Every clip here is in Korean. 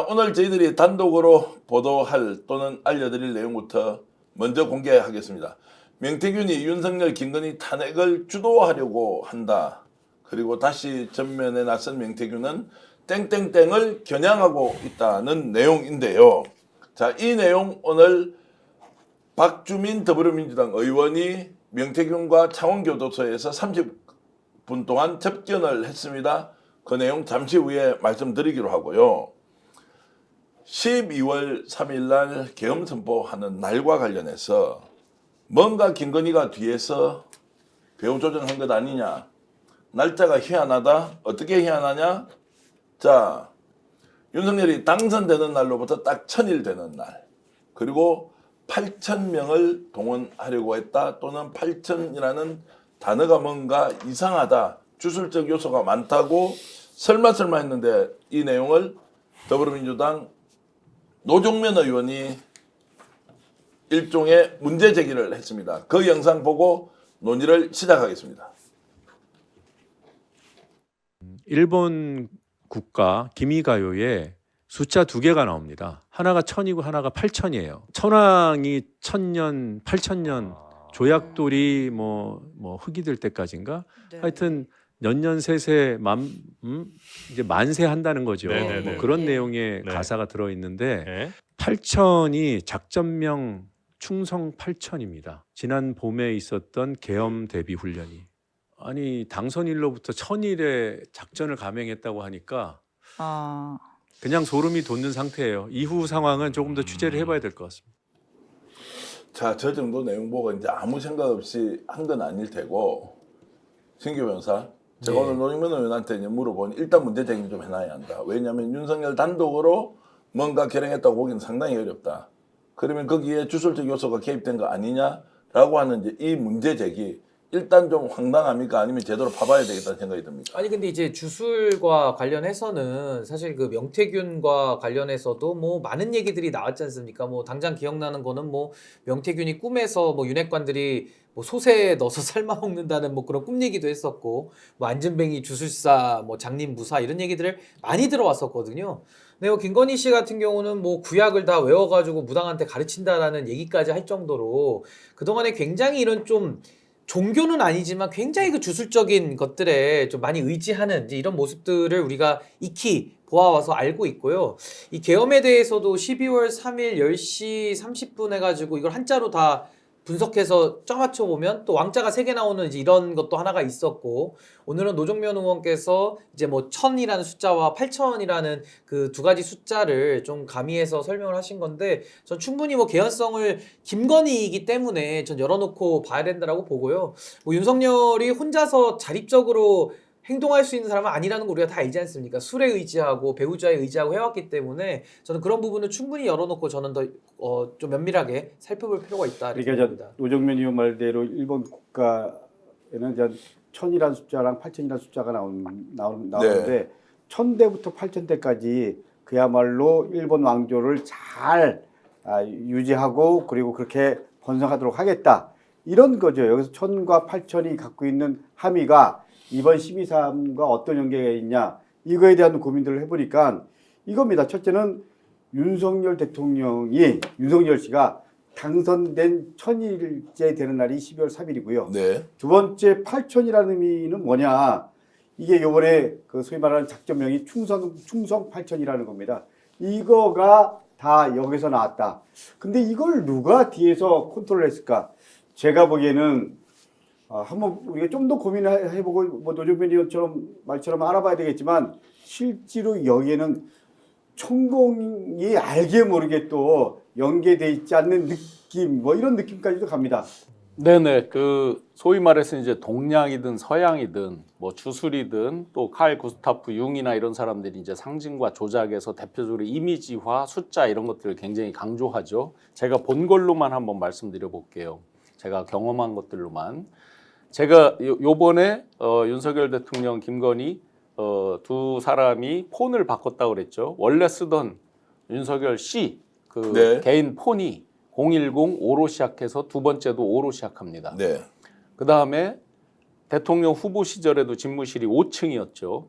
오늘 저희들이 단독으로 보도할 또는 알려드릴 내용부터 먼저 공개하겠습니다. 명태균이 윤석열, 김건희 탄핵을 주도하려고 한다. 그리고 다시 전면에 나선 명태균은 땡땡땡을 겨냥하고 있다는 내용인데요. 자, 이 내용 오늘 박주민 더불어민주당 의원이 명태균과 창원교도소에서 30분 동안 접견을 했습니다. 그 내용 잠시 후에 말씀드리기로 하고요. 12월 3일 날 계엄 선포하는 날과 관련해서 뭔가 김건희가 뒤에서 배후 조정한 것 아니냐. 날짜가 희한하다. 어떻게 희한하냐? 자, 윤석열이 당선되는 날로부터 딱 1000일 되는 날. 그리고 8,000명을 동원하려고 했다. 또는 8,000이라는 단어가 뭔가 이상하다. 주술적 요소가 많다고 설마 했는데 이 내용을 더불어민주당 노종면 의원이 일종의 문제 제기를 했습니다. 그 영상 보고 논의를 시작하겠습니다. 일본 국가 기미가요에 숫자 두 개가 나옵니다. 하나가 1000이고 하나가 8000이에요. 천황이 1000년, 8000년 조약돌이 뭐 흙이 될 때까지인가? 네. 하여튼 년년세세 이제 만세한다는 거죠. 네네네. 뭐 그런 예. 내용의 네. 가사가 들어 있는데 네. 8000이 작전명 충성 8000입니다. 지난 봄에 있었던 계엄 대비 훈련이 아니 당선일로부터 1000일의 작전을 감행했다고 하니까 아, 그냥 소름이 돋는 상태예요. 이후 상황은 조금 더 취재를 해봐야 될 것 같습니다. 자, 저 정도 내용 보고 이제 아무 생각 없이 한 건 아닐 테고, 신규 변호사, 제가 오늘 노영민 의원한테 이제 물어보니 일단 문제 제기 좀 해놔야 한다. 왜냐하면 윤석열 단독으로 뭔가 결행했다고 보기는 상당히 어렵다. 그러면 거기에 주술적 요소가 개입된 거 아니냐라고 하는 이제 이 문제 제기, 일단 좀 황당합니까? 아니면 제대로 봐봐야 되겠다는 생각이 듭니까? 아니 근데 이제 주술과 관련해서는 사실 그 명태균과 관련해서도 뭐 많은 얘기들이 나왔지 않습니까? 뭐 당장 기억나는 거는 뭐 명태균이 꿈에서 뭐 윤핵관들이 뭐 소세에 넣어서 삶아 먹는다는 뭐 그런 꿈 얘기도 했었고, 뭐 안진뱅이 주술사, 뭐 장님 무사 이런 얘기들을 많이 들어왔었거든요. 근데 뭐 김건희 씨 같은 경우는 뭐 구약을 다 외워가지고 무당한테 가르친다라는 얘기까지 할 정도로 그동안에 굉장히 이런 좀 종교는 아니지만 굉장히 그 주술적인 것들에 좀 많이 의지하는 이제 이런 모습들을 우리가 익히 보아와서 알고 있고요. 이 계엄에 대해서도 12월 3일 10시 30분 해가지고 이걸 한자로 다 분석해서 쪄맞춰 보면 또 왕자가 3개 나오는 이제 이런 것도 하나가 있었고, 오늘은 노정면 의원께서 이제 뭐 1000이라는 숫자와 8000이라는 그 두 가지 숫자를 좀 가미해서 설명을 하신 건데, 전 충분히 뭐 개연성을 김건희이기 때문에 전 열어놓고 봐야 된다라고 보고요. 뭐 윤석열이 혼자서 자립적으로 행동할 수 있는 사람은 아니라는 거 우리가 다 알지 않습니까? 술에 의지하고 배우자에 의지하고 해왔기 때문에 저는 그런 부분을 충분히 열어놓고 저는 더 좀 면밀하게 살펴볼 필요가 있다 이렇게 그러니까 봅니다. 노정면 의원 말대로 일본 국가에는 이제 1000이라는 숫자랑 8000이라는 숫자가 나오는데 1000대부터 8000대까지 그야말로 일본 왕조를 잘 유지하고 그리고 그렇게 번성하도록 하겠다. 이런 거죠. 여기서 1000과 8000이 갖고 있는 함의가 이번 12.3과 어떤 연계가 있냐, 이거에 대한 고민들을 해보니까 이겁니다. 첫째는 윤석열 씨가 당선된 1000일째 되는 날이 12월 3일이고요. 네. 두 번째 8000이라는 의미는 뭐냐, 이게 요번에 그 소위 말하는 작전명이 충성 8000이라는 겁니다. 이거가 다 여기서 나왔다. 근데 이걸 누가 뒤에서 컨트롤했을까? 제가 보기에는 한번 우리가 좀 더 고민을 해보고 뭐 노정면 의원처럼 말처럼 알아봐야 되겠지만, 실제로 여기에는 천공이 알게 모르게 또 연계돼 있지 않는 느낌, 뭐 이런 느낌까지도 갑니다. 네네. 그 소위 말해서 이제 동양이든 서양이든 뭐 주술이든 또 칼 구스타프 융이나 이런 사람들이 이제 상징과 조작에서 대표적으로 이미지화, 숫자 이런 것들을 굉장히 강조하죠. 제가 본 걸로만 한번 말씀드려 볼게요. 제가 경험한 것들로만. 제가 요번에 윤석열 대통령, 김건희 두 사람이 폰을 바꿨다고 그랬죠. 원래 쓰던 윤석열 씨 그 개인 폰이 010-5로 시작해서 두 번째도 5로 시작합니다. 네. 그 다음에 대통령 후보 시절에도 집무실이 5층이었죠.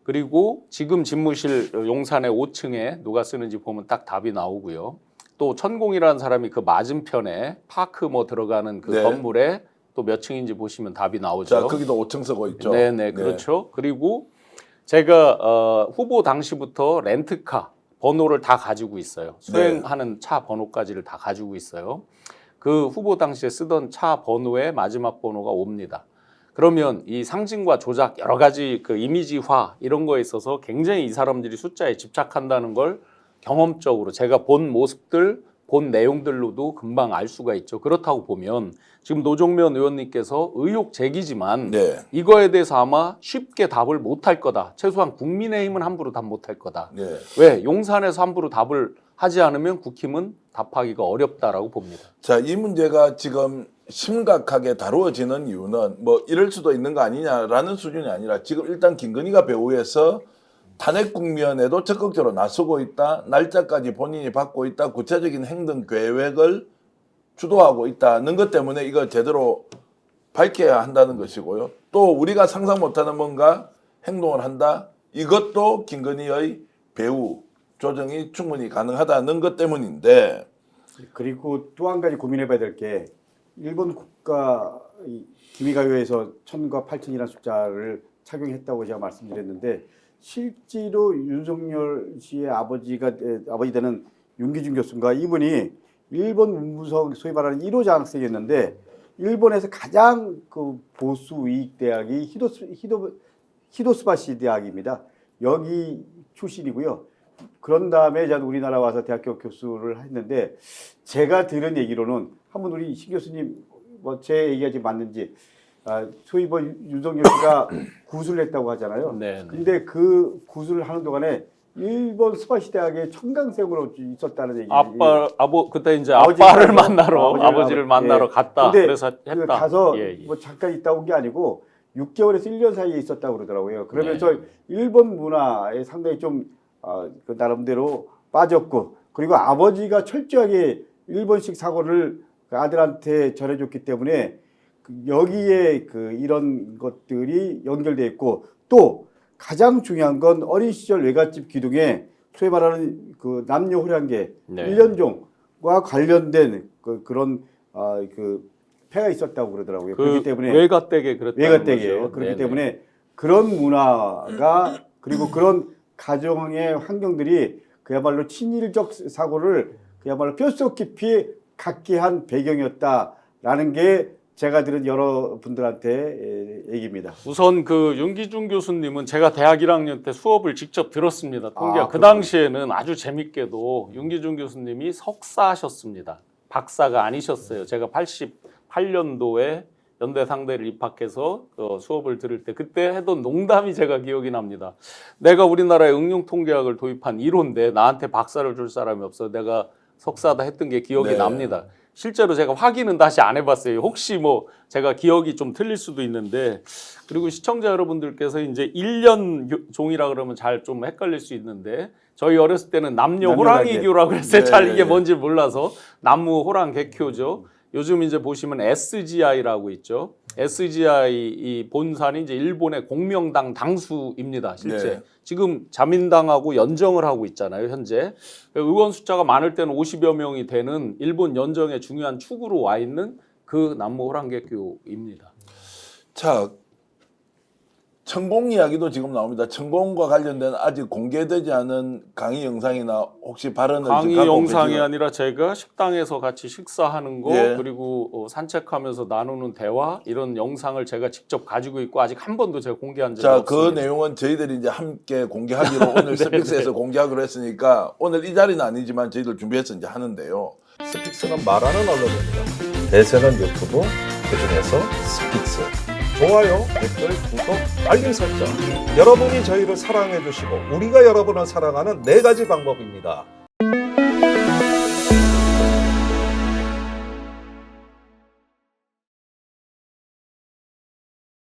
그리고 지금 집무실 용산의 5층에 누가 쓰는지 보면 딱 답이 나오고요. 또 천공이라는 사람이 그 맞은편에 파크 뭐 들어가는 그 네. 건물에 또 몇 층인지 보시면 답이 나오죠. 자, 거기도 5층 쓰고 있죠. 네네, 그렇죠. 그리고 제가 후보 당시부터 렌트카 번호를 다 가지고 있어요. 수행하는 차 번호까지를 다 가지고 있어요. 그 후보 당시에 쓰던 차 번호의 마지막 번호가 5입니다. 그러면 이 상징과 조작 여러 가지 그 이미지화 이런 거에 있어서 굉장히 이 사람들이 숫자에 집착한다는 걸 경험적으로 제가 본 모습들, 본 내용들로도 금방 알 수가 있죠. 그렇다고 보면 지금 노종면 의원님께서 의혹 제기지만 네. 이거에 대해서 아마 쉽게 답을 못할 거다. 최소한 국민의힘은 함부로 답 못할 거다. 네. 왜? 용산에서 함부로 답을 하지 않으면 국힘은 답하기가 어렵다라고 봅니다. 자, 이 문제가 지금 심각하게 다루어지는 이유는 뭐 이럴 수도 있는 거 아니냐라는 수준이 아니라 지금 일단 김건희가 배후에서 탄핵 국면에도 적극적으로 나서고 있다. 날짜까지 본인이 받고 있다. 구체적인 행동 계획을 주도하고 있다는 것 때문에 이걸 제대로 밝혀야 한다는 것이고요. 또 우리가 상상 못하는 뭔가 행동을 한다. 이것도 김건희의 배후 조정이 충분히 가능하다는 것 때문인데 그리고 또 한 가지 고민해봐야 될 게 일본 국가 기미가요에서 1000과 8000이라는 숫자를 착용했다고 제가 말씀드렸는데 실제로 윤석열 씨의 아버지 되는 윤기준 교수인가 이분이 일본 문부성 소위 말하는 1호 장학생이었는데 일본에서 가장 그 보수 우익 대학이 히도스바시 대학입니다. 여기 출신이고요. 그런 다음에 이제 우리나라 와서 대학교 교수를 했는데 제가 들은 얘기로는 한번 우리 신 교수님 뭐 제 얘기가 지금 맞는지 소위 뭐 윤석열 씨가 구술을 했다고 하잖아요. 네. 근데 그 구술을 하는 동안에 일본 스파시 대학에 청강생으로 있었다는 얘기. 그때 이제 아빠를 만나러 아버지를 만나러 예. 갔다. 근데 그래서 했다. 가서 예. 뭐 잠깐 있다 온 게 아니고 6개월에서 1년 사이에 있었다고 그러더라고요. 그러면서 네. 일본 문화에 상당히 좀 그 나름대로 빠졌고 그리고 아버지가 철저하게 일본식 사고를 그 아들한테 전해줬기 때문에 여기에 그 이런 것들이 연결돼 있고 또 가장 중요한 건 어린 시절 외갓집 기둥에 소위 말하는 그 남녀 호랑계 네. 일련종과 관련된 그런 그 폐가 있었다고 그러더라고요. 그렇기 때문에 외가댁에 그랬다는 외가댁이에요. 거죠. 그렇기 네네. 때문에 그런 문화가 그리고 그런 가정의 환경들이 그야말로 친일적 사고를 그야말로 뼛속 깊이 갖게 한 배경이었다라는 게 제가 들은 여러분들한테 얘기입니다. 우선 그 윤기준 교수님은 제가 대학 1학년 때 수업을 직접 들었습니다. 통계학. 그 그렇군요. 당시에는 아주 재밌게도 윤기준 교수님이 석사하셨습니다. 박사가 아니셨어요. 제가 88년도에 연대 상대를 입학해서 수업을 들을 때 그때 했던 농담이 제가 기억이 납니다. 내가 우리나라에 응용통계학을 도입한 1호인데 나한테 박사를 줄 사람이 없어. 내가 석사다 했던 게 기억이 네. 납니다. 실제로 제가 확인은 다시 안 해봤어요. 혹시 뭐 제가 기억이 좀 틀릴 수도 있는데 그리고 시청자 여러분들께서 이제 1년 종이라 그러면 잘 좀 헷갈릴 수 있는데 저희 어렸을 때는 남녀 호랑이교라고 했어요. 네. 잘 이게 뭔지 몰라서 남무 호랑개교죠. 요즘 이제 보시면 SGI라고 있죠. SGI 이 본산이 이제 일본의 공명당 당수입니다. 실제 네. 지금 자민당하고 연정을 하고 있잖아요. 현재 의원 숫자가 많을 때는 50여 명이 되는 일본 연정의 중요한 축으로 와 있는 그 남무 호랑개교입니다. 자, 천공 이야기도 지금 나옵니다. 천공과 관련된 아직 공개되지 않은 강의 영상이나 혹시 발언을 강의 갖고 영상이 계시는- 아니라 제가 식당에서 같이 식사하는 거 예. 그리고 산책하면서 나누는 대화 이런 영상을 제가 직접 가지고 있고 아직 한 번도 제가 공개한 적이 자, 그 없습니다. 내용은 저희들이 이제 함께 공개하기로 오늘 스픽스에서 공개하기로 했으니까 오늘 이 자리는 아니지만 저희들 준비해서 이제 하는데요. 스픽스는 말하는 언론입니다. 대세는 유튜브, 그중에서 스픽스. 좋아요, 댓글, 구독, 알림 설정. 여러분이 저희를 사랑해 주시고 우리가 여러분을 사랑하는 4가지 방법입니다.